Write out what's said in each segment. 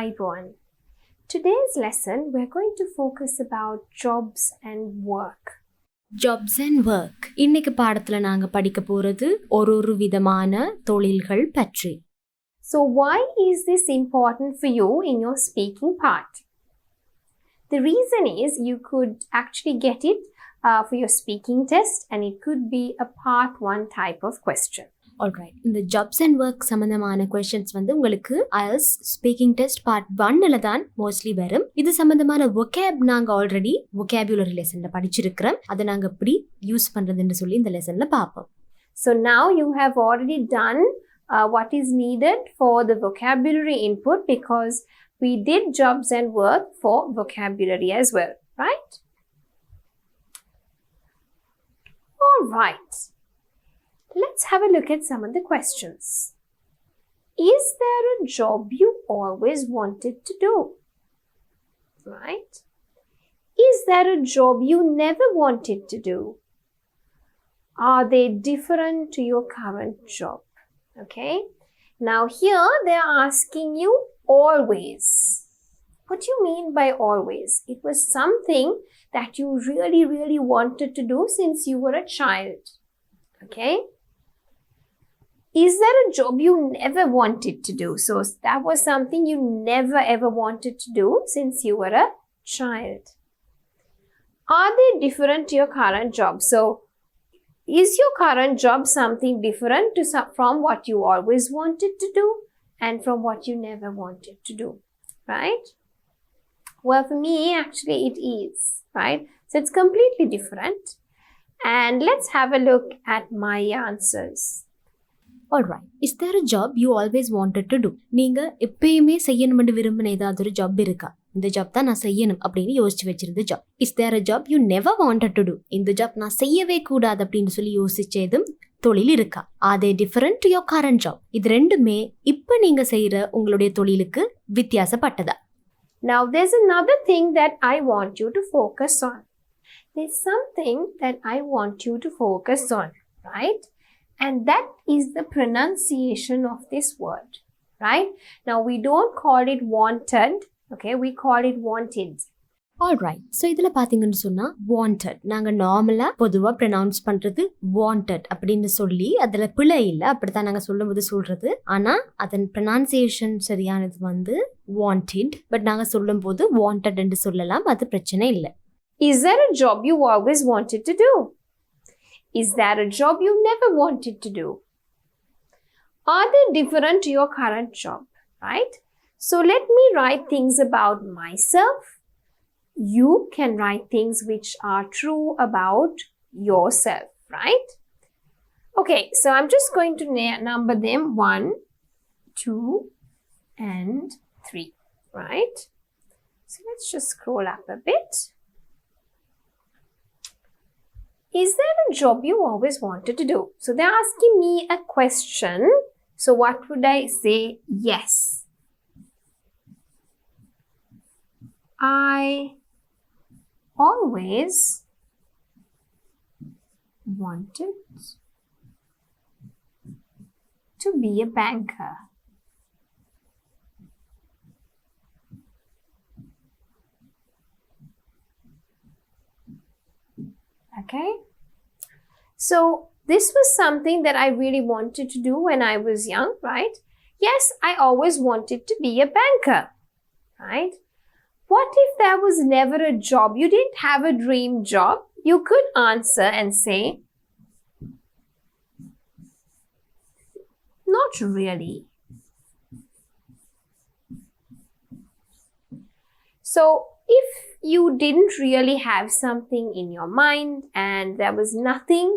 Ivan. Today's lesson we're going to focus about jobs and work. Jobs and work. இன்னைக்கு பாடத்துல நாங்க படிக்க போறது ஒரு விதமான தொழில்கள் பற்றி. So why is this important for you in your speaking part? The reason is you could actually get it for your speaking test, and it could be a part 1 type of question. Alright, இந்த jobs and work சம்பந்தமான questions வந்து உங்களுக்கு IELTS speaking test part 1ல தான் mostly வரும். இது சம்பந்தமான vocab நாங்க already vocabulary lessonல படிச்சிருக்கிறோம். அதை நாங்க எப்படி யூஸ் பண்றதுன்னு சொல்லி இந்த லெசன்ல பார்ப்போம். So now you have already done what is needed for the vocabulary input, because we did jobs and work for vocabulary as well, right? All right. Let's have a look at some of the questions. Is there a job you always wanted to do? Right? Is there a job you never wanted to do? Are they different to your current job? Okay. Now here they are asking you always. What do you mean by always? It was something that you really wanted to do since you were a child. Okay. Is there a job you never wanted to do? So that was something you never ever wanted to do since you were a child. Are they different to your current job? So is your current job something different from what you always wanted to do and from what you never wanted to do, right? Well, for me, actually it is, right? So it's completely different. And let's have a look at my answers. Alright, is there a job you always wanted to do? நீங்க எப்பயுமே செய்யணும்னு விரும்பின ஏதாவது ஒரு job இருக்கா? இந்த job தான் நான் செய்யணும் அப்படின்னு யோசிச்சு வச்சிருந்த job. Is there a job you never wanted to do? இந்த ஜாப் நான் செய்யவே கூடாது அப்படின்னு சொல்லி யோசிச்சதும் தொழில் இருக்கா? Are they different to your current job? இது ரெண்டுமே இப்ப நீங்க செய்யற உங்களுடைய தொழிலுக்கு வித்தியாசப்பட்டதா? Now there's another thing that I want you to focus on. There's something that I want you to focus on, right? And that is the pronunciation of this word, right? Now we don't call it wanted, okay? We call it wanted. Alright, so இதுல பாத்தீங்கன்னு சொன்னா wanted நாங்க நார்மலா பொதுவா pronounce பண்றது wanted அப்படின்னு சொல்லி அதுல பிழை இல்ல, அப்படித்தான் நாங்க சொல்லும்போது சொல்றது. ஆனா அதன் ப்ரொனன்சியேஷன் சரியானது வந்து wanted, பட் நாங்க சொல்லும் போது wanted என்று சொல்லலாம், அது பிரச்சனை இல்லை. Is there a job you always wanted to do? Is there a job you never wanted to do? Are they different to your current job, right? So let me write things about myself. You can write things which are true about yourself, right? Okay, so I'm just going to number them 1, 2, and 3, right? So let's just scroll up a bit. Is there a job you always wanted to do? So they're asking me a question. So what would I say? Yes. I always wanted to be a banker. Okay. So this was something that I really wanted to do when I was young, right? Yes, I always wanted to be a banker, right? What if there was never a job? You didn't have a dream job. You could answer and say, not really. So if you didn't really have something in your mind and there was nothing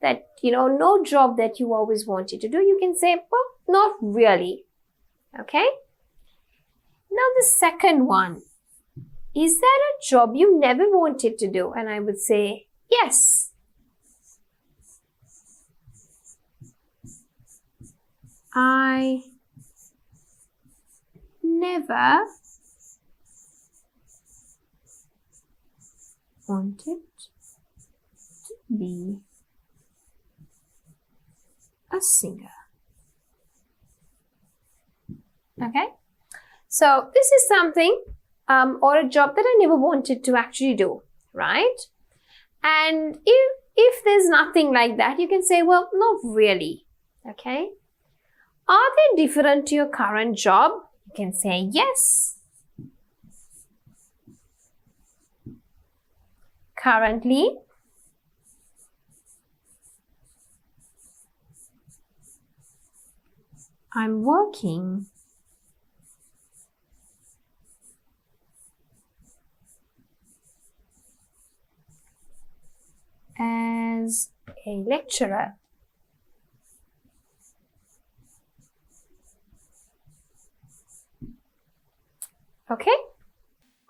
that, no job that you always wanted to do, you can say, well, not really. Okay? Now the second one. Is there a job you never wanted to do? And I would say, yes. I never wanted to be a singer. Okay? So this is something or a job that I never wanted to actually do, right? And if there's nothing like that, you can say, well, not really. Okay. Are they different to your current job? You can say yes. Currently, I'm working as a lecturer. Okay?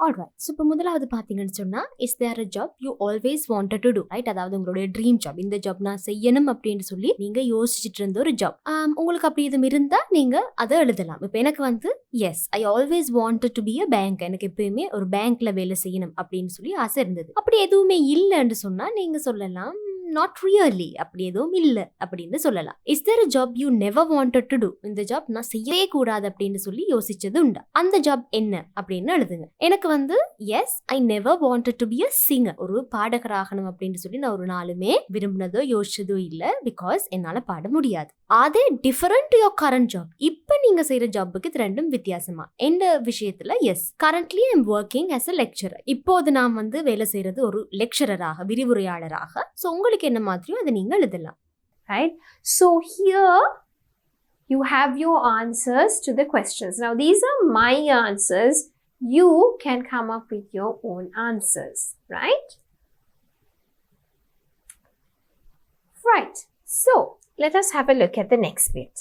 Alright. So இப்போ முதலாவது பார்த்தீங்கன்னு சொன்னால், is there a job you always wanted to do, right? அதாவது உங்களுடைய dream job, இந்த job நான் செய்யணும் அப்படின்னு சொல்லி நீங்கள் யோசிச்சுட்டு இருந்த ஒரு ஜாப். உங்களுக்கு அப்படி எதுவும் இருந்தால் நீங்கள் அதை எழுதலாம். இப்போ எனக்கு வந்து yes, I always wanted to be a bank, எனக்கு எப்பயுமே ஒரு பேங்க்ல வேலை செய்யணும் அப்படின்னு சொல்லி ஆசை இருந்தது. அப்படி எதுவுமே இல்லைன்னு சொன்னால் நீங்கள் சொல்லலாம் நாட் ரியலி, அப்படி எதுவும் இல்லை அப்படின்னு சொல்லலாம். Is there a job you never wanted to do, இந்த ஜாப் நான் செய்யவே கூடாது அப்படின்னு சொல்லி யோசிச்சது உண்டா? அந்த ஜாப் என்ன அப்படின்னு எழுதுங்க. எனக்கு வந்து yes, I never wanted to be a singer, ஒரு பாடகர் ஆகணும் அப்படின்னு சொல்லி நான் ஒரு நாளுமே விரும்பினதோ யோசிச்சதோ இல்லை, பிகாஸ் என்னால பாட முடியாது. அதே different to your current job, இப்போ நீங்க செய்யற ஜாப்புக்கு இது ரெண்டும் வித்தியாசமா? எந்த விஷயத்துல yes, currently I am working as a lecturer, இப்போது நான் வந்து வேலை செய்யறது ஒரு லெக்சரராக, விரிவுரையாளராக. ஸோ உங்களுக்கு என்ன மாதிரியோ அதை நீங்க எழுதலாம். Right? So here you have your answers to the questions. Now these are my answers. You can come up with your own answers, right? Right. So let us have a look at the next bit.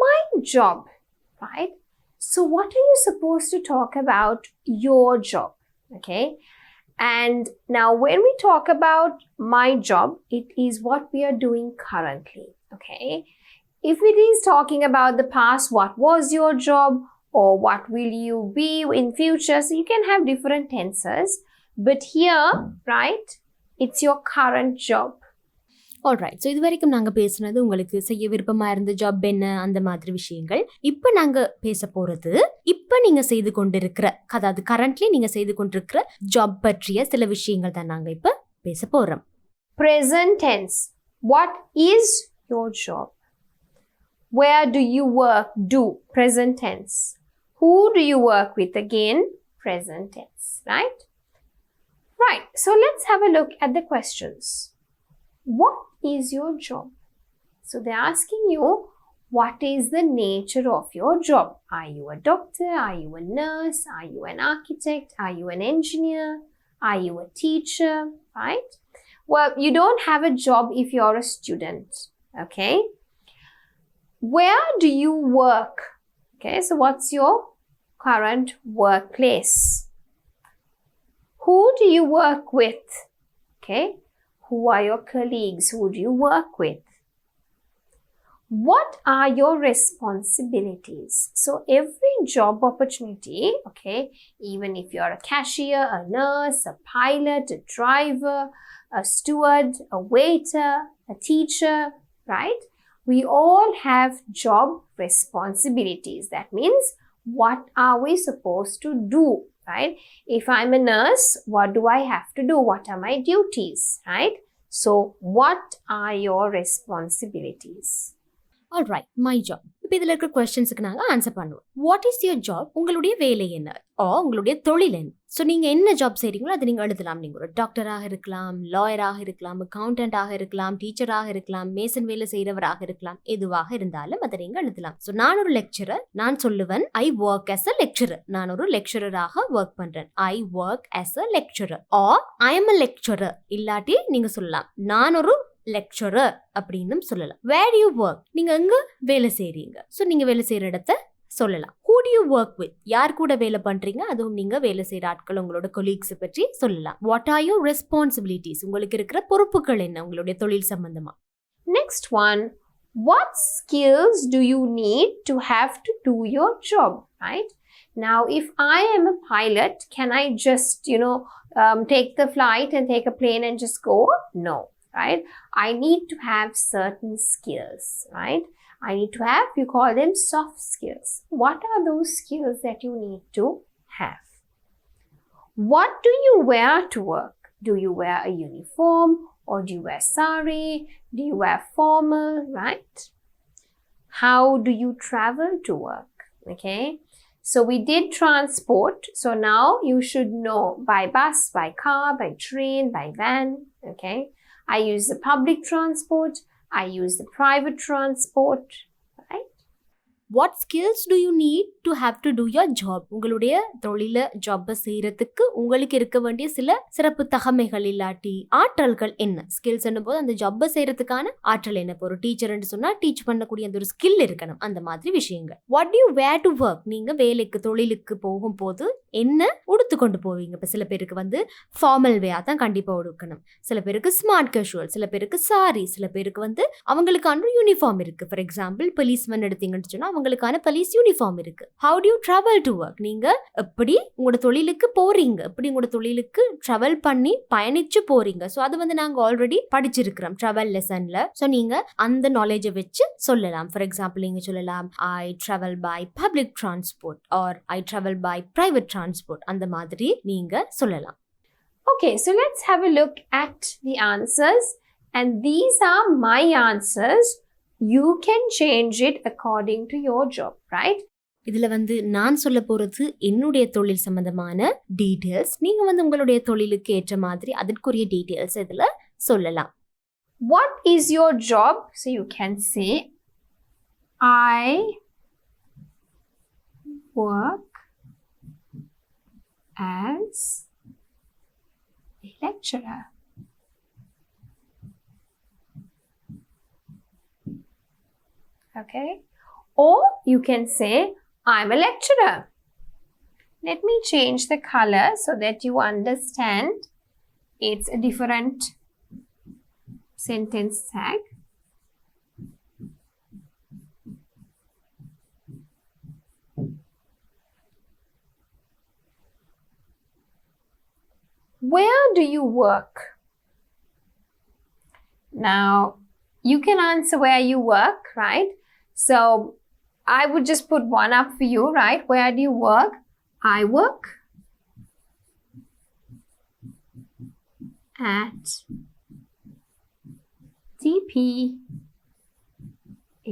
My job, right? So what are you supposed to talk about your job? Okay. And now when we talk about my job, it is what we are doing currently. Okay. If it is talking about the past, what was your job or what will you be in future? So you can have different tenses. But here, right, it's your current job. Alright. So இது வரைக்கும் நாங்கள் பேசுனது உங்களுக்கு செய்ய விருப்பமாக இருந்த job என்ன, அந்த மாதிரி விஷயங்கள். இப்போ நாங்கள் பேச போகிறது, இப்போ நீங்கள் செய்து கொண்டிருக்கிற, அதாவது கரண்ட்லி நீங்கள் செய்து கொண்டிருக்கிற ஜாப் பற்றிய சில விஷயங்கள் தான் நாங்கள் இப்போ பேச போகிறோம். Present tense. What is your job? Where do you work? Do. Present tense. Who do you work with? Again, present tense. Right? Right. So let's have a look at the questions. What is your job? So they're asking you, what is the nature of your job? Are you a doctor? Are you a nurse? Are you an architect? Are you an engineer? Are you a teacher? Right? Well, you don't have a job if you're a student. Okay? Where do you work? Okay, so what's your current workplace? Who do you work with? Okay? Who are your colleagues? Who do you work with? What are your responsibilities? So every job opportunity, okay, even if you're a cashier, a nurse, a pilot, a driver, a steward, a waiter, a teacher, right? We all have job responsibilities. That means, what are we supposed to do? Right? If I'm a nurse, what do I have to do? What are my duties? Right? So, what are your responsibilities? Alright. My job. இப்போ இதில் இருக்கிற கொஸ்டின்ஸுக்கு நாங்கள் answer பண்ணுவோம். What is your job? உங்களுடைய வேலை என்ன, உங்களுடைய தொழில் என்ன? ஸோ நீங்கள் என்ன ஜாப் செய்கிறீங்களோ அதை நீங்கள் எழுதலாம். நீங்கள் ஒரு டாக்டராக இருக்கலாம், லாயராக இருக்கலாம், அக்கௌண்டண்டாக இருக்கலாம், டீச்சராக இருக்கலாம், மேசன் வேலை செய்கிறவராக இருக்கலாம், எதுவாக இருந்தாலும் அதை நீங்கள் எழுதலாம். ஸோ நான் ஒரு லெக்சரர், நான் சொல்லுவேன் I work as a lecturer, நான் ஒரு லெக்சரராக ஒர்க் பண்ணுறேன், I work as a lecturer. I am a lecturer, இல்லாட்டி நீங்கள் சொல்லலாம் நான் ஒரு லெக்சரர் அப்படின்னு சொல்லலாம். வேர் யூ ஒர்க், நீங்க எங்க வேலை செய்றீங்க, ஸோ நீங்க வேலை செய்யற இடத்த சொல்லலாம். Who to you work with, யார் கூட வேலை பண்றீங்க, அதுவும் நீங்க வேலை செய்யற ஆட்கள், உங்களோட கொலீக்ஸ் பற்றி சொல்லலாம். வாட் ஆர் யுவர் ரெஸ்பான்சிபிலிட்டிஸ், உங்களுக்கு இருக்கிற பொறுப்புகள் என்ன உங்களுடைய தொழில் சம்பந்தமா. Next one, what skills do you need to have to do your job? Right? Now, if I am a pilot, can I just, take the flight and take a plane and just go? No. Right? I need to have certain skills, right? I need to have, you call them soft skills. What are those skills that you need to have? What do you wear to work? Do you wear a uniform or do you wear sari? Do you wear formal, right? How do you travel to work? Okay, so we did transport. So now you should know by bus, by car, by train, by van. Okay, I use the public transport. I use the private transport. Right? What skills do you need to have to do your job? உங்களுடைய தொழில ஜாப்பை செய்யறதுக்கு உங்களுக்கு இருக்க வேண்டிய சில சிறப்பு தகமைகள் இல்லாட்டி ஆற்றல்கள் என்ன? ஸ்கில்ஸ் போது அந்த ஜாப்பை செய்யறதுக்கான ஆற்றல் என்ன? ஒரு டீச்சர் சொன்னா டீச் பண்ணக்கூடிய அந்த ஒரு ஸ்கில் இருக்கணும். அந்த மாதிரி விஷயங்கள். What do you wear to work? நீங்க வேலைக்கு தொழிலுக்கு போகும்போது என்ன உடுத்து கொண்டு போவீங்க? இப்ப சில பேருக்கு ஃபார்மல் வேயா தான் கண்டிப்பா உடுக்கணும். சில பேருக்கு ஸ்மார்ட் கேஷுவல், சில பேருக்கு சாரி, சில பேருக்கு அவங்களுக்கான யூனிஃபார்ம் இருக்கு. ஃபார் எக்ஸாம்பிள் போலீஸ்மேன் எடுத்தீங்கன்னு சொன்னா அவங்களுக்கான போலீஸ் யூனிஃபார்ம் இருக்கு. How do you travel to work? நீங்க எப்படி உங்களோட தொழிலுக்கு போறீங்க? எப்படி உங்களோட தொழிலுக்கு டிராவல் பண்ணி பயணிச்சு போறீங்க? சோ அது நாங்க ஆல்ரெடி படிச்சிருக்கிறோம் டிராவல் லெசன்ல. சோ நீங்க அந்த நாலேஜை வச்சு சொல்லலாம். ஃபார் எக்ஸாம்பிள் நீங்க சொல்லலாம் I travel by public transport or I travel by private transport. அந்த மாதிரி நீங்க சொல்லலாம். Okay, so let's have a look at the answers, and these are my answers. You can change it according to your job, right? இதுல நான் சொல்ல போறது என்னுடைய தொழில் சம்பந்தமான டீடைல்ஸ். நீங்க உங்களுடைய தொழிலுக்கு ஏற்ற மாதிரி அதற்குரிய டீடைல்ஸ் இதுல சொல்லலாம். What is your job? So you can say I work as a lecturer. Okay, or you can say I'm a lecturer. Let me change the color so that you understand it's a different sentence tag. Where do you work? Now, you can answer where you work, right? So, I would just put one up for you, right? Where do you work? I work at DP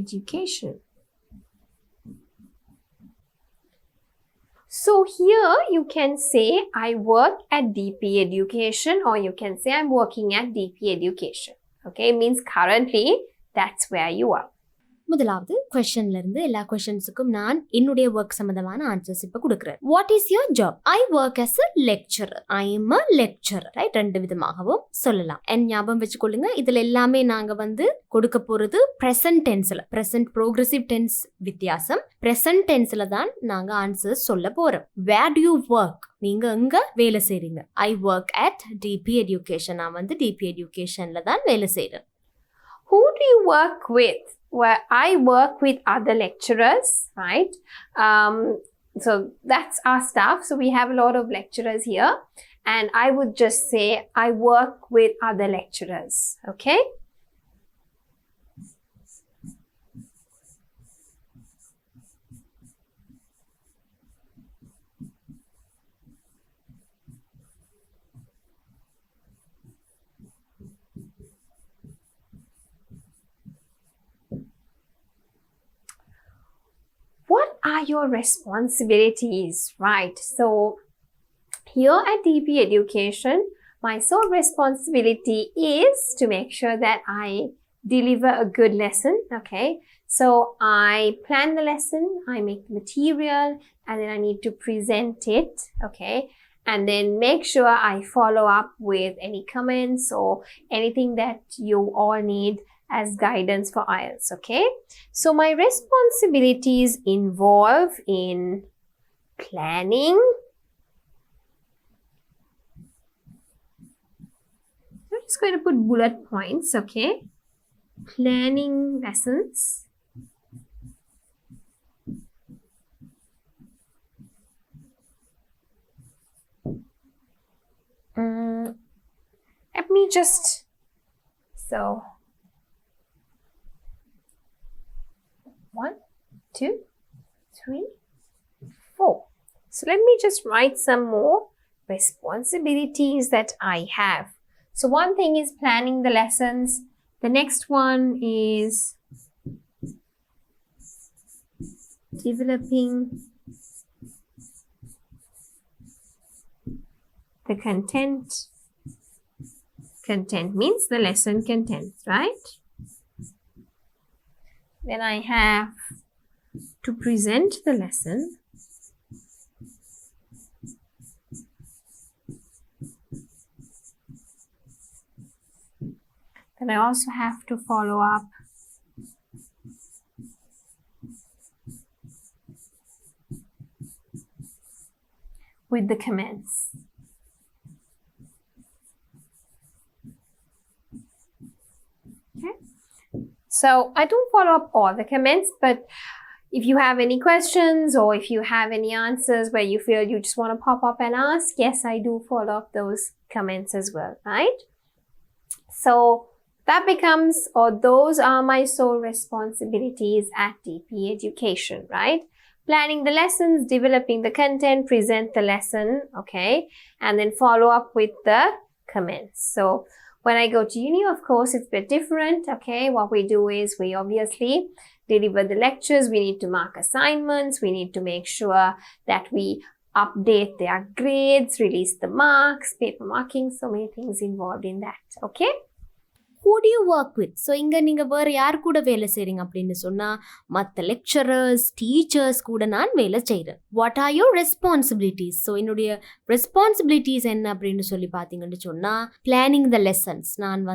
Education. So here you can say I work at DP Education, or you can say I'm working at DP Education. Okay, it means currently that's where you are. முதலாவது क्वेश्चनல இருந்து எல்லா क्वेश्चंसக்கும் நான் என்னுடைய work சம்பந்தமான answers இப்ப கொடுக்கிறேன். What is your job? I work as a lecturer. I am a lecturer. Right, ரெண்டு விதமாகவும் சொல்லலாம். என் ஞாபகம் வச்சுக்கொள்ளுங்க, இதுல எல்லாமே நாங்க கொடுக்க போறது present tenseல, present progressive tense வித்தியாசம். present tenseல தான் நாங்க ஆன்சர்ஸ் சொல்ல போறோம். Where do you work? நீங்க எங்க வேலை செய்றீங்க? I work at DP Education. நான் DP Educationல தான் வேலை செய்றேன். Who do you work with? Well, I work with other lecturers, right? So that's our staff. So we have a lot of lecturers here, and I would just say I work with other lecturers. Okay? What are your responsibilities, right? So here at DP Education, my sole responsibility is to make sure that I deliver a good lesson. Okay, so I plan the lesson, I make the material, and then I need to present it. Okay, and then make sure I follow up with any comments or anything that you all need as guidance for IELTS. Okay, so my responsibilities involve in planning. I'm just going to put bullet points. Okay, planning lessons, let me just 1, 2, 3, 4. So let me just write some more responsibilities that I have. So one thing is planning the lessons. The next one is developing the content. Content means the lesson content, right? Then I have to present the lesson. Then I also have to follow up with the comments. Okay. So I don't follow up all the comments, but if you have any questions or if you have any answers where you feel you just want to pop up and ask, yes, I do follow up those comments as well, right? So that becomes, or those are my sole responsibilities at DP Education, right? Planning the lessons, developing the content, present the lesson, okay? And then follow up with the comments. So when I go to uni, of course, it's a bit different, okay? What we do is we obviously deliver the lectures, we need to mark assignments, we need to make sure that we update their grades, release the marks, paper marking, so many things involved in that, okay? Who do you work with? So இங்கே நீங்கள் வேறு யார் கூட வேலை செய்கிறீங்க அப்படின்னு சொன்னால் மற்ற லெக்சரர்ஸ் டீச்சர்ஸ் கூட நான் வேலை செய்கிறேன். What or your responsibilities? So என்னுடைய ரெஸ்பான்சிபிலிட்டிஸ் என்ன அப்படின்னு சொல்லி பார்த்தீங்கன்னு சொன்னால் பிளானிங் த லெசன்ஸ். நான்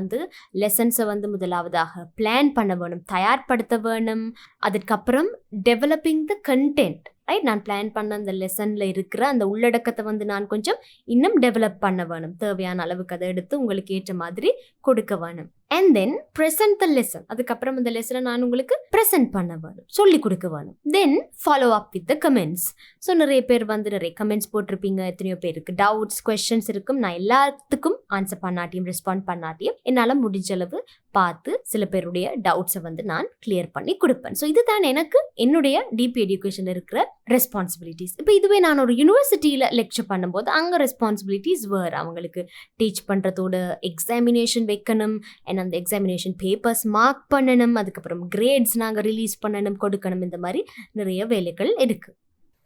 லெசன்ஸை முதலாவதாக பிளான் பண்ண வேணும், தயார்படுத்த வேணும். அதுக்கப்புறம் டெவலப்பிங் த கண்டென்ட், ரைட்? நான் பிளான் பண்ண அந்த லெசனில் இருக்கிற அந்த உள்ளடக்கத்தை நான் கொஞ்சம் இன்னும் டெவலப் பண்ண வேணும். தேவையான அளவுக்கு அதை எடுத்து உங்களுக்கு ஏற்ற மாதிரி கொடுக்க வேணும். And then present the lesson. அதுக்கப்புறம் அந்த லெசனை நான் உங்களுக்கு ப்ரெசென்ட் பண்ண வேணும், சொல்லி கொடுக்க வேணும். தென் follow up with the comments. So நிறைய பேர் நிறைய கமெண்ட்ஸ் போட்டிருப்பீங்க. எத்தனையோ பேருக்கு டவுட்ஸ், கொஸ்டின்ஸ் இருக்கும். நான் எல்லாத்துக்கும் ஆன்சர் பண்ணாட்டியும் ரெஸ்பாண்ட் பண்ணாட்டியும் என்னால் முடிஞ்ச அளவு பார்த்து சில பேருடைய டவுட்ஸை நான் கிளியர் பண்ணி கொடுப்பேன். ஸோ இதுதான் எனக்கு என்னுடைய டிபி எஜுகேஷனில் இருக்கிற ரெஸ்பான்சிபிலிட்டிஸ். இப்போ இதுவே நான் ஒரு யூனிவர்சிட்டியில் லெக்சர் பண்ணும்போது அங்கே ரெஸ்பான்சிபிலிட்டிஸ் வேறு. அவங்களுக்கு டீச் பண்ணுறதோட எக்ஸாமினேஷன் வைக்கணும், அந்த எக்ஸாமினேஷன் பேப்பர்ஸ் மார்க் பண்ணணும், அதுக்கப்புறம் கிரேட்ஸ் நாங்கள் ரிலீஸ் பண்ணணும், கொடுக்கணும். இந்த மாதிரி நிறைய வேலைகள் இருக்கு.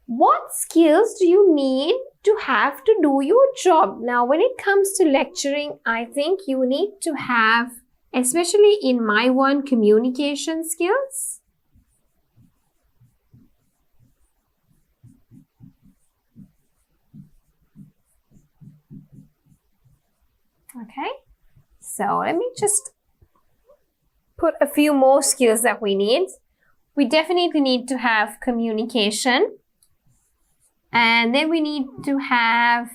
What skills do you need to have to do your job? Now, when it comes to lecturing, I think you need to have, especially in my one, communication skills. Okay. So let me just put a few more skills that we need. We definitely need to have communication. And then we need to have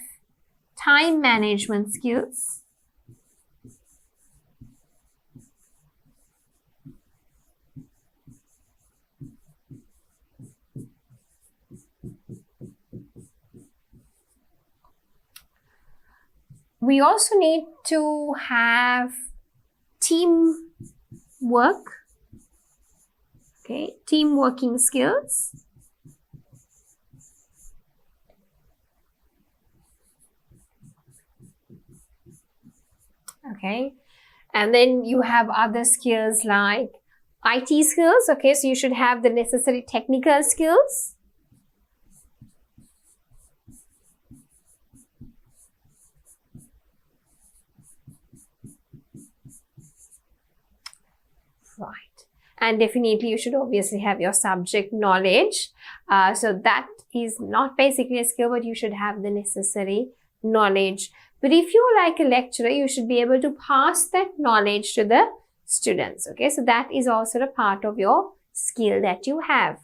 time management skills. We also need to have teamwork, okay, team working skills. Okay, and then you have other skills like IT skills, okay, so you should have the necessary technical skills. Right. And definitely you should obviously have your subject knowledge. So that is not basically a skill, but you should have the necessary knowledge. But if you're like a lecturer, you should be able to pass that knowledge to the students. Okay, so that is also a part of your skill that you have.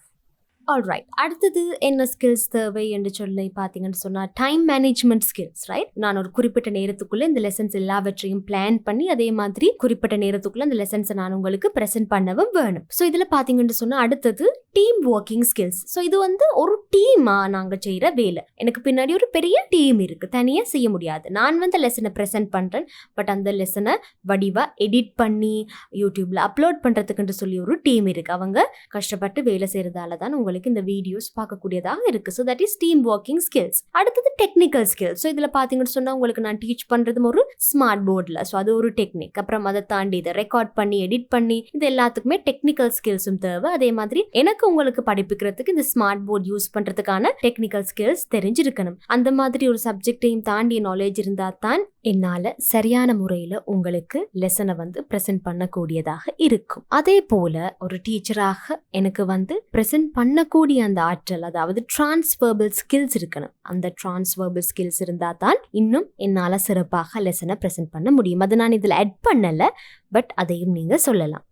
Alright, அடுத்தது என்ன skills தேவை என்று சொல்லி பார்த்தீங்கன்னு சொன்னால் time management skills. Right, நான் ஒரு குறிப்பிட்ட நேரத்துக்குள்ளே இந்த லெசன்ஸ் எல்லாவற்றையும் பிளான் பண்ணி அதே மாதிரி குறிப்பிட்ட நேரத்துக்குள்ளே அந்த லெசன்ஸை நான் உங்களுக்கு ப்ரெசென்ட் பண்ணவும் வேணும். ஸோ இதில் பார்த்தீங்கன்னு சொன்னால் அடுத்தது டீம் ஒர்க்கிங் ஸ்கில்ஸ். ஸோ இது வந்து ஒரு டீமாக நாங்கள் செய்கிற வேலை. எனக்கு பின்னாடி ஒரு பெரிய டீம் இருக்குது, தனியாக செய்ய முடியாது. நான் வந்து லெசனை ப்ரெசென்ட் பண்ணுறேன், பட் அந்த லெசனை வடிவாக எடிட் பண்ணி யூடியூப்பில் அப்லோட் பண்ணுறதுக்குன்னு சொல்லி ஒரு டீம் இருக்குது. அவங்க கஷ்டப்பட்டு வேலை செய்கிறதால தான் உங்களுக்கு இந்த வீடியோஸ் பார்க்கக்கூடியதாக இருக்கு. So that is team working skills. அடுத்தது டெக்னிக்கல் ஸ்கில்ஸ். ஸோ இதில் பார்த்தீங்கன்னு சொன்னால் உங்களுக்கு நான் டீச் பண்ணுறதும் ஒரு ஸ்மார்ட் போர்டில். ஸோ அது ஒரு டெக்னிக். அப்புறம் அதை தாண்டி இதை ரெக்கார்ட் பண்ணி எடிட் பண்ணி இது எல்லாத்துக்குமே டெக்னிக்கல் ஸ்கில்ஸும் தேவை. அதே மாதிரி எனக்கு உங்களுக்கு படிப்பிக்கிறதுக்கு இந்த ஸ்மார்ட் போர்ட் யூஸ் பண்ணுறதுக்கான டெக்னிக்கல் ஸ்கில்ஸ் தெரிஞ்சிருக்கணும். அந்த மாதிரி ஒரு சப்ஜெக்டையும் தாண்டி நாலேஜ் இருந்தால் தான் என்னால் சரியான முறையில் உங்களுக்கு லெசனை வந்து ப்ரெசென்ட் பண்ணக்கூடியதாக இருக்கும். அதே போல் ஒரு டீச்சராக எனக்கு வந்து ப்ரெசென்ட் பண்ணக்கூடிய அந்த ஆற்றல், அதாவது டிரான்ஸ்வர்பல் ஸ்கில்ஸ் இருக்கணும். அந்த டிரான்ஸ்வர்பல் ஸ்கில்ஸ் இருந்தால் தான் இன்னும் என்னால் சிறப்பாக லெசனை ப்ரெசென்ட் பண்ண முடியும். அதை நான் இதில் ஆட் பண்ணலை, பட் அதையும் நீங்கள் சொல்லலாம்.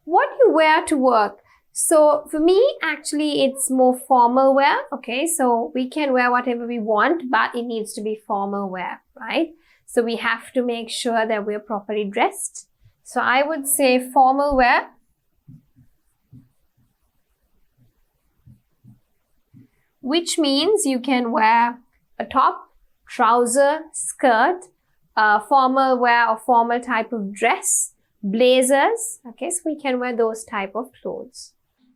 What you wear to work? So for me, actually, it's more formal wear. Okay, so we can wear whatever we want, but it needs to be formal wear, right? So we have to make sure that we're properly dressed. So I would say formal wear. Which means you can wear a top, trouser, skirt, formal wear or formal type of dress, blazers. Okay, so we can wear those type of clothes.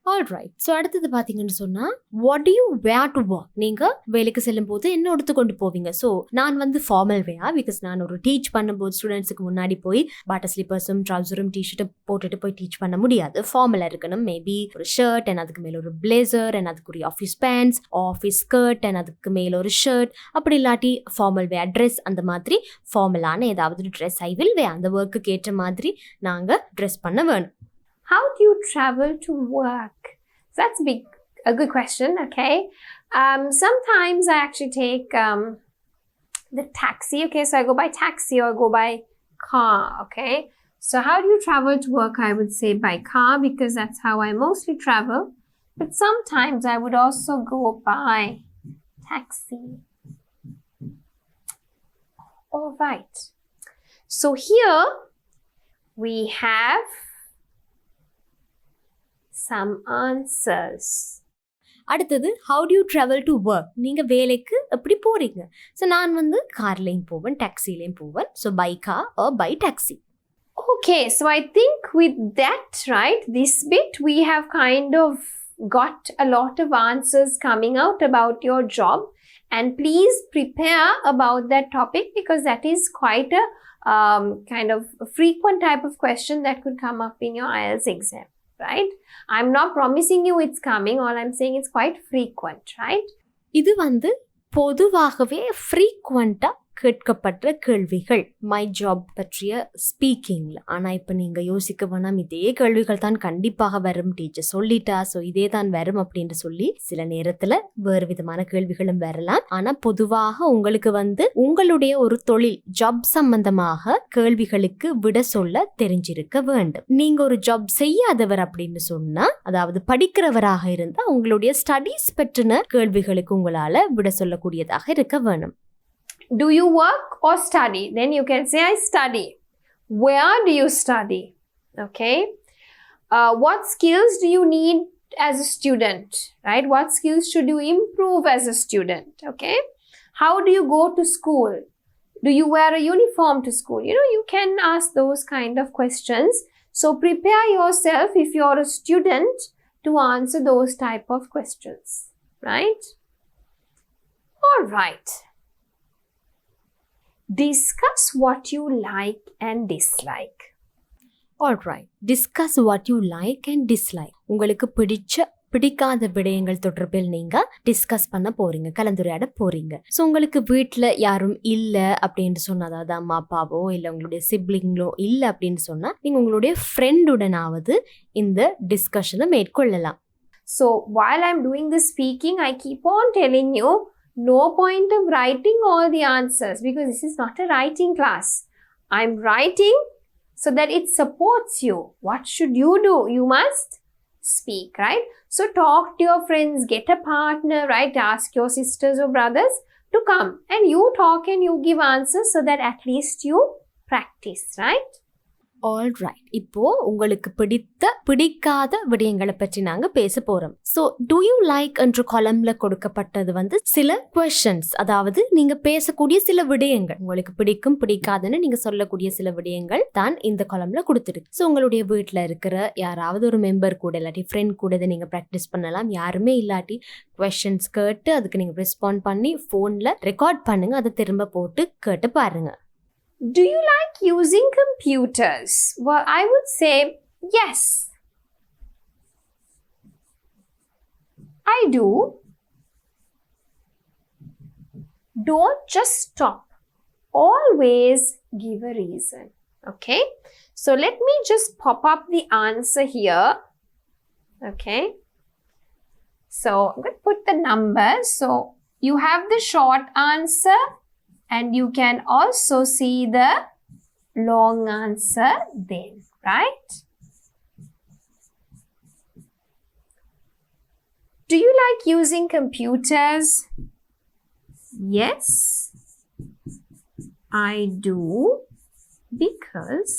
Alright, so அடுத்தது பார்த்தீங்கன்னு சொன்னால் what do you wear to work? நீங்கள் வேலைக்கு செல்லும் போது என்ன எடுத்து கொண்டு போவீங்க? ஸோ நான் வந்து ஃபார்மல் வேர், பிகாஸ் நான் ஒரு டீச் பண்ணும்போது ஸ்டூடெண்ட்ஸுக்கு முன்னாடி போய் பாட்டர் ஸ்லிப்பர்ஸும் ட்ரௌசரும் டிஷர்ட்டும் போட்டுட்டு போய் டீச் பண்ண முடியாது. ஃபார்மலாக இருக்கணும். மேபி ஒரு ஷர்ட் அண்ட் அதுக்கு மேலே ஒரு பிளேசர் அண்ட் அதுக்குரிய office pants, office skirt and அதுக்கு மேலே ஒரு ஷர்ட், அப்படி இல்லாட்டி ஃபார்மல் வேர் ட்ரெஸ், அந்த மாதிரி ஃபார்மலான ஏதாவது ஒரு ட்ரெஸ் ஐ வில் வேர். அந்த ஒர்க்குக்கு ஏற்ற மாதிரி நாங்கள் ட்ரெஸ் பண்ண வேணும். How do you travel to work? So that's a good question. Okay. Sometimes I actually take the taxi. Okay, so I go by taxi or go by car. Okay. So how do you travel to work? I would say by car, because that's how I mostly travel. But sometimes I would also go by taxi. All right. So here we have some answers. அடுத்தது how do you travel to work? நீங்கள் வேலைக்கு எப்படி போகிறீங்க? So நான் வந்து கார்லேயும் போவேன், டாக்ஸிலையும் போவேன். So by car or by taxi. Okay, so I think with that, right, this bit we have kind of got a lot of answers coming out about your job, and please prepare about that topic, because that is quite a kind of a frequent type of question that could come up in your IELTS exam. Right? I'm not promising you it's coming. All I'm saying it's quite frequent, right? இது வந்து பொதுவாகவே ஃப்ரீக்வெண்ட்டாக கேட்கப்பட்ட கேள்விகள் my job பற்றிய ஸ்பீக்கிங்கில். ஆனால் இப்போ நீங்கள் யோசிக்க வேணாம், இதே கேள்விகள் தான் கண்டிப்பாக வரும், டீச்சர் சொல்லிட்டா ஸோ இதே தான் வரும் அப்படின்னு சொல்லி சில நேரத்தில் வேறு விதமான கேள்விகளும் வரலாம். ஆனால் பொதுவாக உங்களுக்கு வந்து உங்களுடைய ஒரு தொழில் ஜாப் சம்பந்தமாக கேள்விகளுக்கு விட சொல்ல தெரிஞ்சிருக்க வேண்டும். நீங்கள் ஒரு ஜாப் செய்யாதவர் அப்படின்னு சொன்னால், அதாவது படிக்கிறவராக இருந்தால் உங்களுடைய ஸ்டடீஸ் பற்றின கேள்விகளுக்கு உங்களால் விட சொல்லக்கூடியதாக இருக்க வேணும். Do you work or study? Then you can say, I study. Where do you study? Okay. What skills do you need as a student? Right? What skills should you improve as a student? Okay. How do you go to school? Do you wear a uniform to school? You know, you can ask those kind of questions. So prepare yourself, if you're a student, to answer those type of questions. Right? All right. Discuss what you like and dislike. Alright. Discuss what you like and dislike. உங்களுக்கு பிடிக்காத விடயங்கள் தொடர்பில் நீங்கள் discuss பண்ண போறீங்க, கலந்துரையாட போறீங்க. So உங்களுக்கு வீட்டில் யாரும் இல்லை அப்படின்னு சொன்னால், அதாவது அம்மா அப்பாவோ இல்லை உங்களுடைய சிப்ளிங்களோ இல்லை அப்படின்னு சொன்னால், நீங்கள் உங்களுடைய ஃப்ரெண்டுடனாவது இந்த டிஸ்கஷனை மேற்கொள்ளலாம். So while I'm doing this speaking, I keep on telling you, no point of writing all the answers, because this is not a writing class. I'm writing so that it supports you. What should you do? You must speak, right? So talk to your friends, get a partner, right? Ask your sisters or brothers to come and you talk and you give answers so that at least you practice, right? Alright, இப்போ உங்களுக்கு பிடிக்காத விடயங்களை பற்றி நாங்க பேச போறோம். So to you like என்ற காலம்ல கொடுக்கப்பட்டது வந்து சில கொஸ்டின்ஸ், அதாவது நீங்க பேசக்கூடிய சில விடயங்கள், உங்களுக்கு பிடிக்கும் பிடிக்காதுன்னு நீங்க சொல்லக்கூடிய சில விடயங்கள் தான் இந்த காலம்ல கொடுத்துருக்கு. ஸோ உங்களுடைய வீட்டில் இருக்கிற யாராவது ஒரு மெம்பர் கூட இல்லாட்டி ஃப்ரெண்ட் கூட இதை நீங்க ப்ராக்டிஸ் பண்ணலாம். யாருமே இல்லாட்டி கொஸ்டின்ஸ் கேட்டு அதுக்கு நீங்க ரெஸ்பாண்ட் பண்ணி ஃபோன்ல ரெக்கார்ட் பண்ணுங்க, அதை திரும்ப போட்டு கேட்டு பாருங்க. Do you like using computers? Well, I would say yes. I do. Don't just stop. Always give a reason. Okay? So let me just pop up the answer here. Okay? So I'm going to put the numbers. So you have the short answer. And you can also see the long answer then, right? Do you like using computers? Yes, I do, because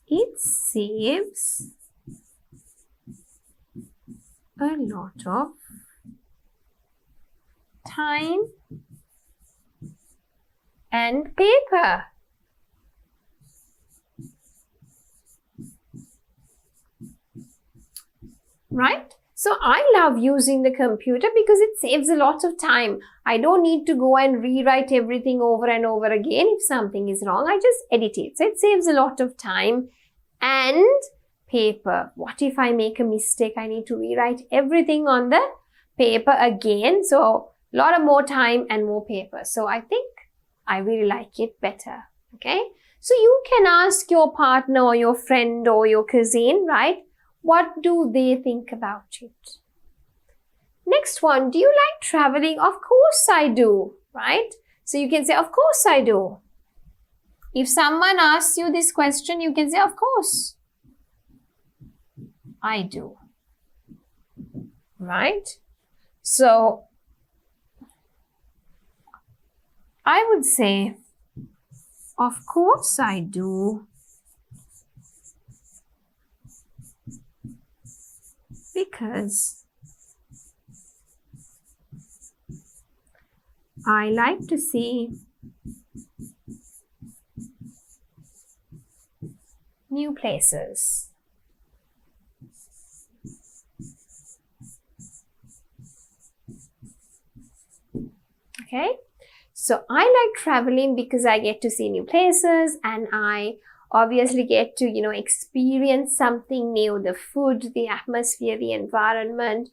it saves a lot of time and paper. Right? So I love using the computer because it saves a lot of time. I don't need to go and rewrite everything over and over again. If something is wrong, I just edit it. So it saves a lot of time and paper. What if I make a mistake? I need to rewrite everything on the paper again. So a lot of more time and more paper. So I think I really like it better. Okay? So you can ask your partner or your friend or your cousin, right? What do they think about it? Next one, do you like traveling? Of course I do, right? So you can say, of course I do. If someone asks you this question, you can say, of course I do. Right? So I would say, of course I do, because I like to see new places. Okay? So I like traveling because I get to see new places and I obviously get to, experience something new, the food, the atmosphere, the environment,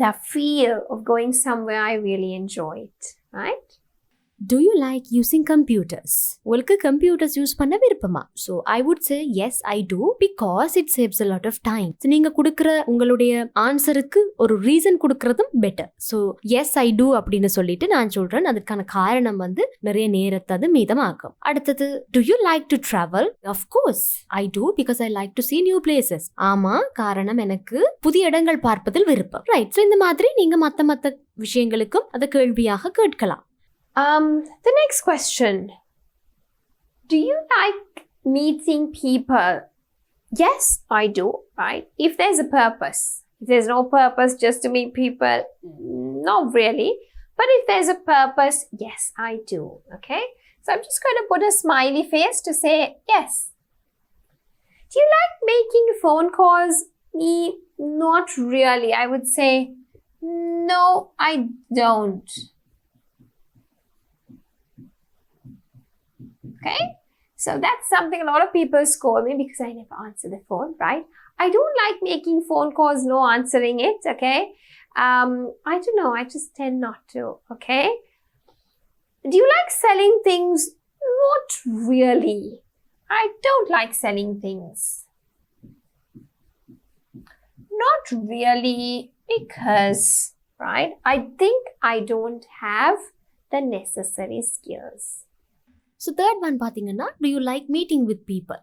the feel of going somewhere. I really enjoy it, right? Do you like using computers? உங்களுக்கு computers use பண்ண விருப்பமா? So I would say yes, I do, because it saves a lot of time. So நீங்க கொடுக்கிற உங்களுடைய ஆன்சருக்கு ஒரு reason கொடுக்கறதும் better. So yes, I do அப்படின்னு சொல்லிட்டு நான் சொல்றேன். அதுக்கான காரணம் வந்து நிறைய நேரத்தை அது மீதமாக்கும். அடுத்தது, do you like to travel? Of course I do, because I like to see new places. ஆமா, காரணம் எனக்கு புதிய இடங்கள் பார்ப்பதில் விருப்பம். ரைட். So இந்த மாதிரி நீங்க மத்த விஷயங்களுக்கும் அதை கேள்வியாக கேட்கலாம். The next question. Do you like meeting people? Yes, I do, right? If there's a purpose. If there's no purpose just to meet people, not really. But if there's a purpose, yes, I do, okay? So I'm just going to put a smiley face to say yes. Do you like making phone calls? Not really. I would say, no, I don't. Okay, so that's something a lot of people scold me because I never answer the phone, right? I don't like making phone calls, no answering it, okay? I don't know, I just tend not to, okay? Do you like selling things? Not really. I don't like selling things. Not really, because, right, I think I don't have the necessary skills. So third one பார்த்தீங்கன்னா, do you like meeting with people?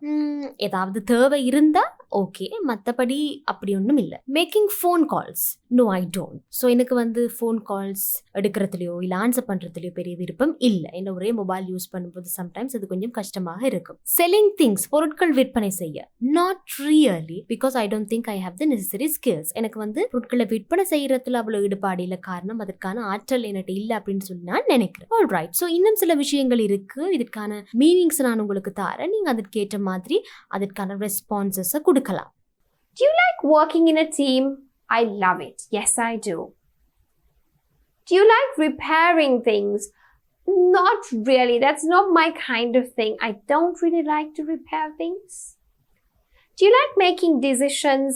ஏதாவது தேவை இருந்தா okay, மற்றபடி அப்படி ஒன்றும் இல்லை. Making phone calls? No, I don't. So எனக்கு வந்து ஃபோன் கால்ஸ் எடுக்கிறதுலையோ இல்லை ஆன்சர் பண்ணுறதுலையோ பெரிய விருப்பம் இல்லை. என்ன ஒரே மொபைல் யூஸ் பண்ணும்போது சம்டைம்ஸ் அது கொஞ்சம் கஷ்டமாக இருக்கும். Selling things? பொருட்கள் விற்பனை செய்ய? Not really, because I don't think I have the necessary skills. எனக்கு வந்து பொருட்களை விற்பனை செய்யறதுல அவ்வளோ ஈடுபாடு இல்லை. காரணம் அதற்கான ஆற்றல் என்கிட்ட இல்லை அப்படின்னு சொல்லி நான் நினைக்கிறேன். ஆல்ரைட், ஸோ இன்னும் சில விஷயங்கள் இருக்கு. இதற்கான மீனிங்ஸ் நான் உங்களுக்கு தரேன். நீங்க அதற்கேற்ற மாதிரி அதற்கான ரெஸ்பான்சஸை கொடுக்கலாம். Do you like working in a team? I love it. Yes, I do. Do you like repairing things? Not really. That's not my kind of thing. I don't really like to repair things. Do you like making decisions?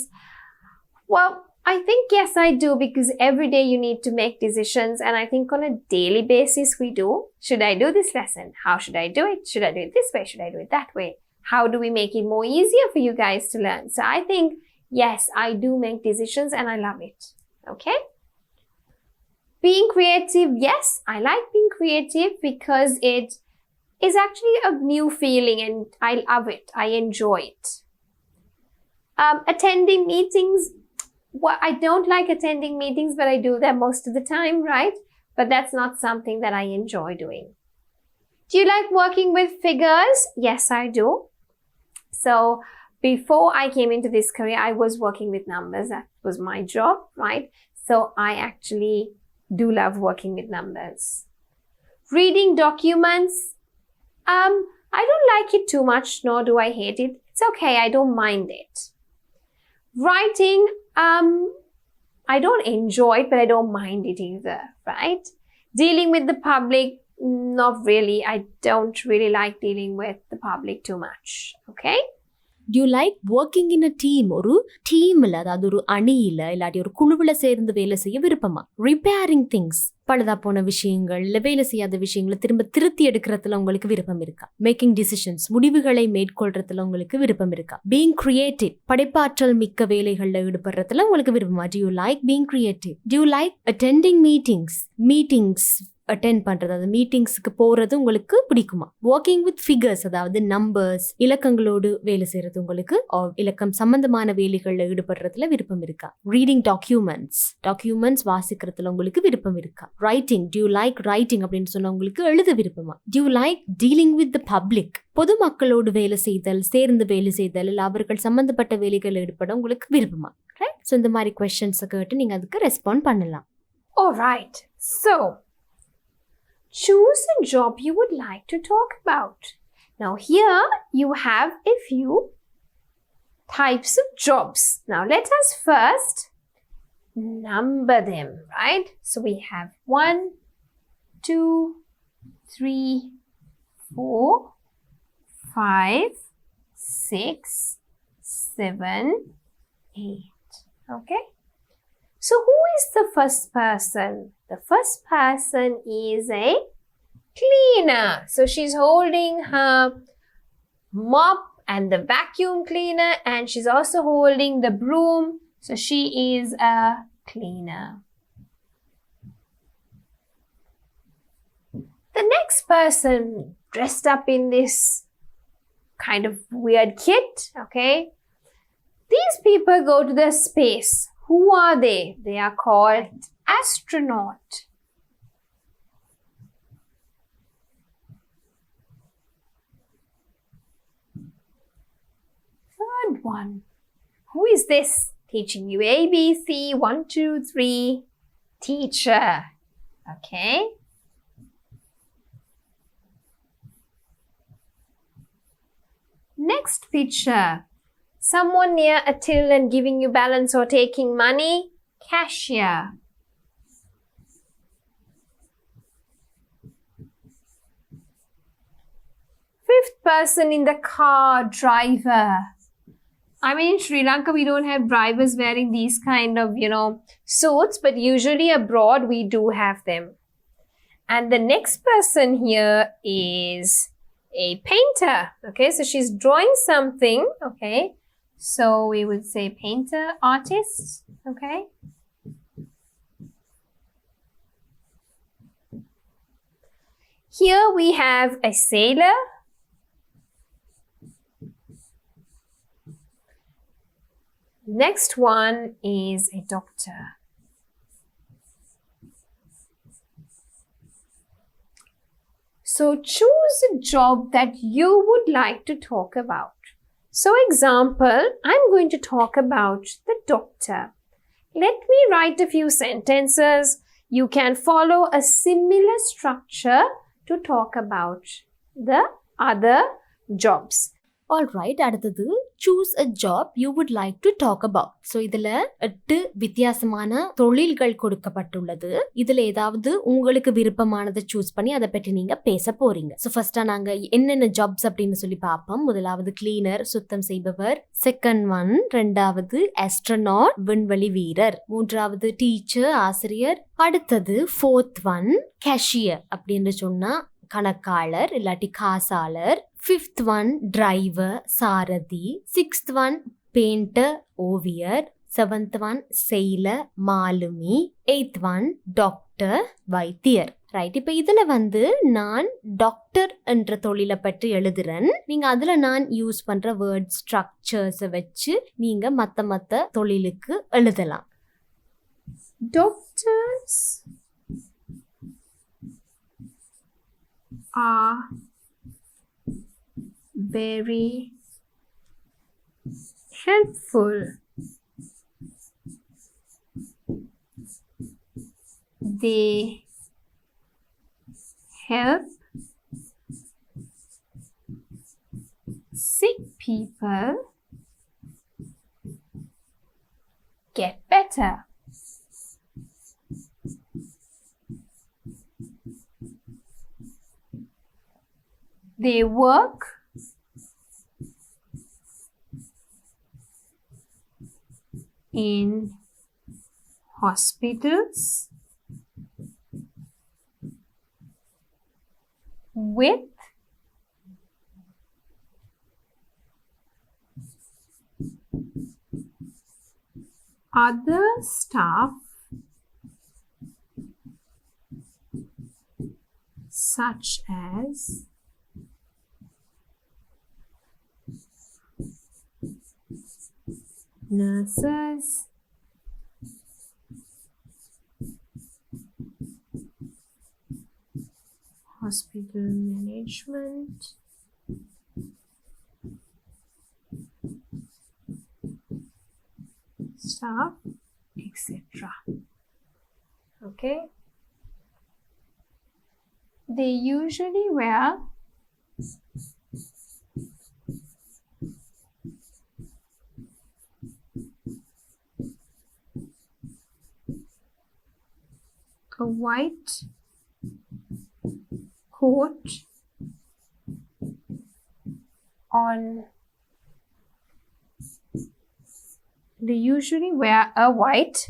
Well, I think yes, I do, because every day you need to make decisions, and I think on a daily basis we do. Should I do this lesson? How should I do it? Should I do it this way? Should I do it that way? How do we make it more easier for you guys to learn? So I think yes, I do make decisions and I love it. Okay? Being creative? Yes, I like being creative because it is actually a new feeling and I love it. I enjoy it. Attending meetings? Well, I don't like attending meetings, but I do them most of the time, right? But that's not something that I enjoy doing. Do you like working with figures? Yes, I do. So before I came into this career, I was working with numbers. That was my job, right? So I actually do love working with numbers. Reading documents? I don't like it too much, nor do I hate it. It's okay, I don't mind it. Writing, I don't enjoy it, but I don't mind it either, right? Dealing with the public, not really. I don't really like dealing with the public too much, okay? Do you like working in a team? ஒரு டீமில், அதாவது ஒரு அணியில் இல்லாட்டி ஒரு குழுவில் சேர்ந்து வேலை செய்ய விருப்பமா? Repairing things? பழுதா போன விஷயங்கள் இல்லை வேலை செய்யாத விஷயங்களை திரும்ப திருத்தி எடுக்கிறதுல உங்களுக்கு விருப்பம் இருக்கா? Making decisions? முடிவுகளை மேற்கொள்றதுல உங்களுக்கு விருப்பம் இருக்கா? Being creative? படைப்பாற்றல் மிக்க வேலைகளில் ஈடுபடுறதுல உங்களுக்கு விருப்பமா? Do you like being creative? Do you like attending meetings? Attend பண்ணுறது, அது மீட்டிங்ஸுக்கு போகிறது உங்களுக்கு பிடிக்குமா? ஒர்க்கிங் வித் ஃபிகர்ஸ், அதாவது நம்பர்ஸ், இலக்கங்களோடு வேலை செய்கிறது உங்களுக்கு, இலக்கம் சம்பந்தமான வேலைகளில் ஈடுபடுறதுல விருப்பம் இருக்கா? ரீடிங் டாக்யூமெண்ட்ஸ் வாசிக்கிறதுல உங்களுக்கு விருப்பம் இருக்கா? ரைட்டிங்? டியூ லைக் ரைட்டிங் அப்படின்னு சொன்னால் உங்களுக்கு எழுத விருப்பமா? Do you like dealing with the public? பொதுமக்களோடு வேலை செய்தல், சேர்ந்து வேலை செய்தல், இல்லை அவர்கள் சம்பந்தப்பட்ட வேலைகளில் ஈடுபட உங்களுக்கு விருப்பமா? ரைட்? ஸோ இந்த மாதிரி கொஸ்டின்ஸை கேட்டு நீங்கள் அதுக்கு ரெஸ்பாண்ட் பண்ணலாம். Alright, so choose a job you would like to talk about. Now here you have a few types of jobs. Now let us first number them, right? So we have 1, 2, 3, 4, 5, 6, 7, 8. Okay? So who is the first person? The first person is a cleaner. So she's holding her mop and the vacuum cleaner, and she's also holding the broom. So she is a cleaner. The next person dressed up in this kind of weird kit, okay? These people go to the space. Who are they? They are called astronaut. Third one. Who is this? Teaching you ABC, 1, 2, 3. Teacher. Okay. Next picture. Someone near a till and giving you balance or taking money. Cashier. Fifth person in the car, driver. I mean, in Sri Lanka, we don't have drivers wearing these kind of, suits, but usually abroad, we do have them. And the next person here is a painter. Okay, so she's drawing something. Okay, so we would say painter, artist. Okay. Here we have a sailor. Next one is a doctor. So choose a job that you would like to talk about. So example, I'm going to talk about the doctor. Let me write a few sentences. You can follow a similar structure to talk about the other jobs. Alright, அடுத்தது choose a job you would like to talk about. So இதுல 8 வித்தியாசமான தொழில்கள் கொடுக்கப்பட்டுள்ளது. இதுல ஏதாவது உங்களுக்கு விருப்பமானதை choose பண்ணி அதை பற்றி நீங்க பேச போறீங்க. ஸோ ஃபர்ஸ்டா நாங்க என்னென்ன ஜாப்ஸ் அப்படின்னு சொல்லி பார்ப்போம். முதலாவது கிளீனர், சுத்தம் செய்பவர். செகண்ட் ஒன், ரெண்டாவது ஆஸ்ட்ரோநாட், விண்வெளி வீரர். மூன்றாவது டீச்சர், ஆசிரியர். அடுத்தது ஃபோர்த் ஒன் கேஷியர் அப்படின்னு சொன்னா கணக்காளர் இல்லாட்டி காசாளர். ஃபிஃப்த் ஒன் டிரைவர், சாரதி. சிக்ஸ்த் ஒன் பெயிண்டர், ஓவியர். செவன்த் ஒன் செயிலர், மாலுமி. எய்த் ஒன் டாக்டர், வைத்தியர். ரைட், இப்போ இதுல நான் டாக்டர் என்ற தொழிலை பற்றி எழுதுறேன். நீங்க அதுல நான் யூஸ் பண்ற வேர்ட் ஸ்ட்ரக்சர்ஸை வச்சு நீங்க மத்த தொழிலுக்கு எழுதலாம். Doctors are very helpful. They help sick people get better. They work in hospitals with other staff such as nurses, hospital management, staff, etc. Okay? They usually wear a white coat on. They usually wear a white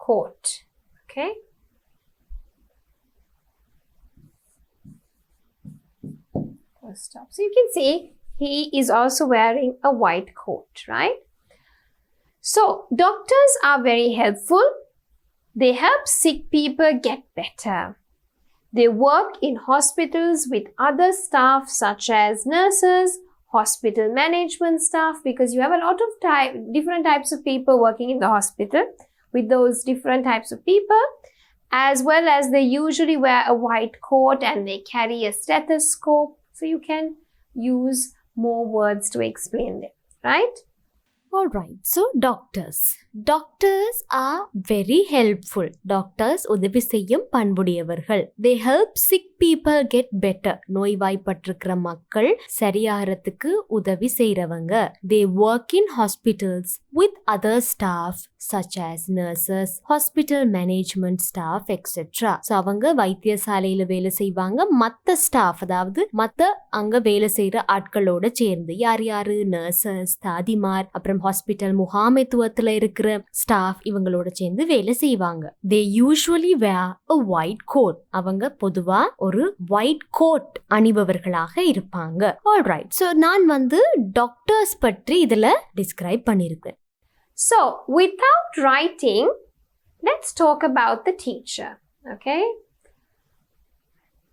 coat. Okay? Stop. So you can see he is also wearing a white coat, right? So doctors are very helpful. They help sick people get better. They work in hospitals with other staff such as nurses, hospital management staff, because you have a lot of different types of people working in the hospital with those different types of people, as well as they usually wear a white coat and they carry a stethoscope. So you can use more words to explain them, right? Alright, so doctors. Doctors are very helpful. Doctors உதவி செய்யும் பண்புடையவர்கள். They help sick people get better. நோய்வாய்ப்பட்டிருக்கிற மக்கள் சரியாகிறதுக்கு உதவி செய்றவங்க. They work in hospitals with other staff such as nurses, hospital management staff, etc. So அவங்க வைத்தியசாலையில வேலை செய்வாங்க. மத்த staff, அதாவது மத்த அங்க வேலை செய்யற ஆட்களோட சேர்ந்து. யாரு நர்சஸ், தாதிமார், அப்புறம் ஹாஸ்பிட்டல் முகாமைத்துவத்துல இருக்கிற ஸ்டாஃப், இவங்களோட சேர்ந்து வேலை செய்வாங்க. They usually wear a white coat. அவங்க பொதுவா ஒரு white coat அணிபவர்களாக இருப்பாங்க. Alright, so நான் டாக்டர்ஸ் பற்றி இதுல டிஸ்கிரைப் பண்ணிருக்கேன். So without writing, let's talk about the teacher. Okay?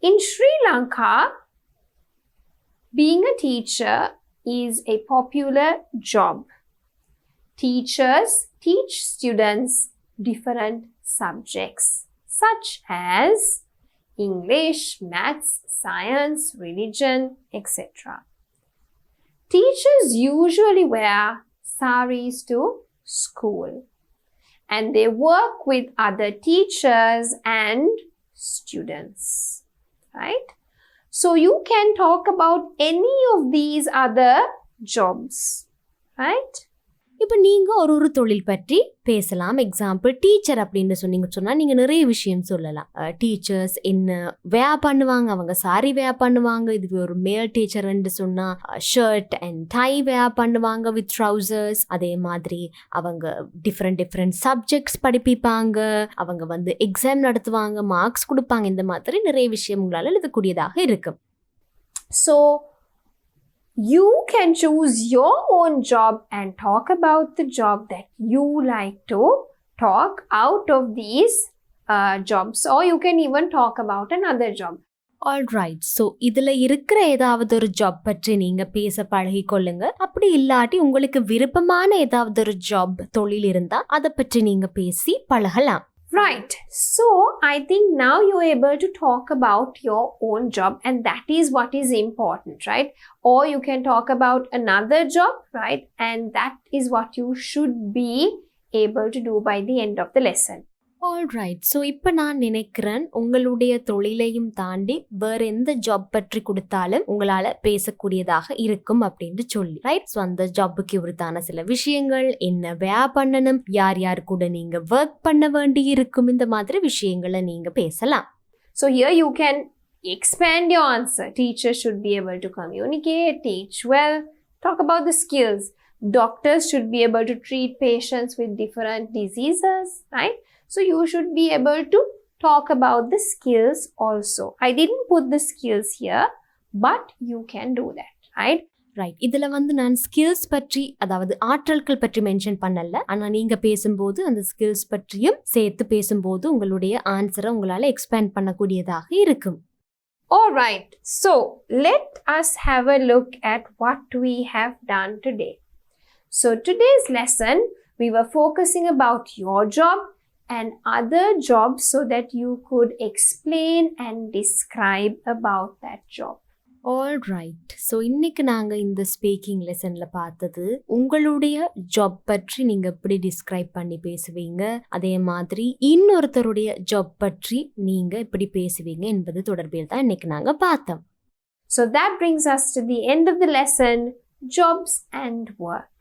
In Sri Lanka, being a teacher is a popular job. Teachers teach students different subjects such as English, maths, science, religion, etc. Teachers usually wear saris to school, and they work with other teachers and students, right? So you can talk about any of these other jobs, right? இப்போ நீங்கள் ஒரு தொழில் பற்றி பேசலாம். Example teacher அப்படின்னு சொன்னால் நீங்கள் நிறைய விஷயம் சொல்லலாம். டீச்சர்ஸ் என்ன வேயா பண்ணுவாங்க, அவங்க சாரி வேயா பண்ணுவாங்க. இது ஒரு மேல் டீச்சர்ன்னு சொன்னால் ஷர்ட் அண்ட் டை வேயா பண்ணுவாங்க வித் ட்ரௌசர்ஸ். அதே மாதிரி அவங்க டிஃப்ரெண்ட் சப்ஜெக்ட்ஸ் படிப்பிப்பாங்க. அவங்க எக்ஸாம் நடத்துவாங்க, மார்க்ஸ் கொடுப்பாங்க. இந்த மாதிரி நிறைய விஷயம் உங்களால் எழுதக்கூடியதாக இருக்கும். So you can choose your own job and talk about the job that you like to talk out of these jobs, or you can even talk about another job. Alright. So இதில் இருக்கிற ஏதாவது ஒரு job பற்றி நீங்கள் பேச பழகிக்கொள்ளுங்க. அப்படி இல்லாட்டி உங்களுக்கு விருப்பமான ஏதாவது ஒரு ஜாப் தொழில் இருந்தால் அதை பற்றி நீங்கள் பேசி பழகலாம். Right. So I think now you're able to talk about your own job, and that is what is important, right? Or you can talk about another job, right? And that is what you should be able to do by the end of the lesson. Alright. So இப்போ நான் நினைக்கிறேன் உங்களுடைய தொழிலையும் தாண்டி வேற எந்த job பற்றி கொடுத்தாலும் உங்களால் பேசக்கூடியதாக இருக்கும் அப்படின்னு சொல்லி, ரைட்? ஸோ அந்த ஜாப்புக்கு உரித்தான சில விஷயங்கள், என்ன வேலை பண்ணணும், யார் யார் கூட நீங்க ஒர்க் பண்ண வேண்டி இருக்கும், இந்த மாதிரி விஷயங்களை நீங்க பேசலாம். So here you can expand your answer. Teachers should be able to communicate, teach well, talk about the skills. Doctors should be able to treat patients with different diseases, right? So you should be able to talk about the skills also. I didn't put the skills here, but you can do that, right? Right. இதில் நான் skills பற்றி, அதாவது ஆற்றல்கள் பற்றி mention பண்ணல. ஆனால் நீங்கள் பேசும்போது அந்த ஸ்கில்ஸ் பற்றியும் சேர்த்து பேசும்போது உங்களுடைய ஆன்சரை உங்களால் எக்ஸ்பேண்ட் பண்ணக்கூடியதாக இருக்கும். Alright, so let us have a look at what we have done today. So today's lesson, we were focusing about your job and other jobs so that you could explain and describe about that job. Alright. So இன்னைக்கு நாங்கள் இந்த speaking லெசனில் பார்த்தது உங்களுடைய job பற்றி நீங்கள் எப்படி describe பண்ணி பேசுவீங்க, அதே மாதிரி இன்னொருத்தருடைய ஜாப் பற்றி நீங்கள் எப்படி பேசுவீங்க என்பது தொடர்பில் தான் இன்னைக்கு நாங்கள் பார்த்தோம். So that brings us to the end of the lesson, jobs and work.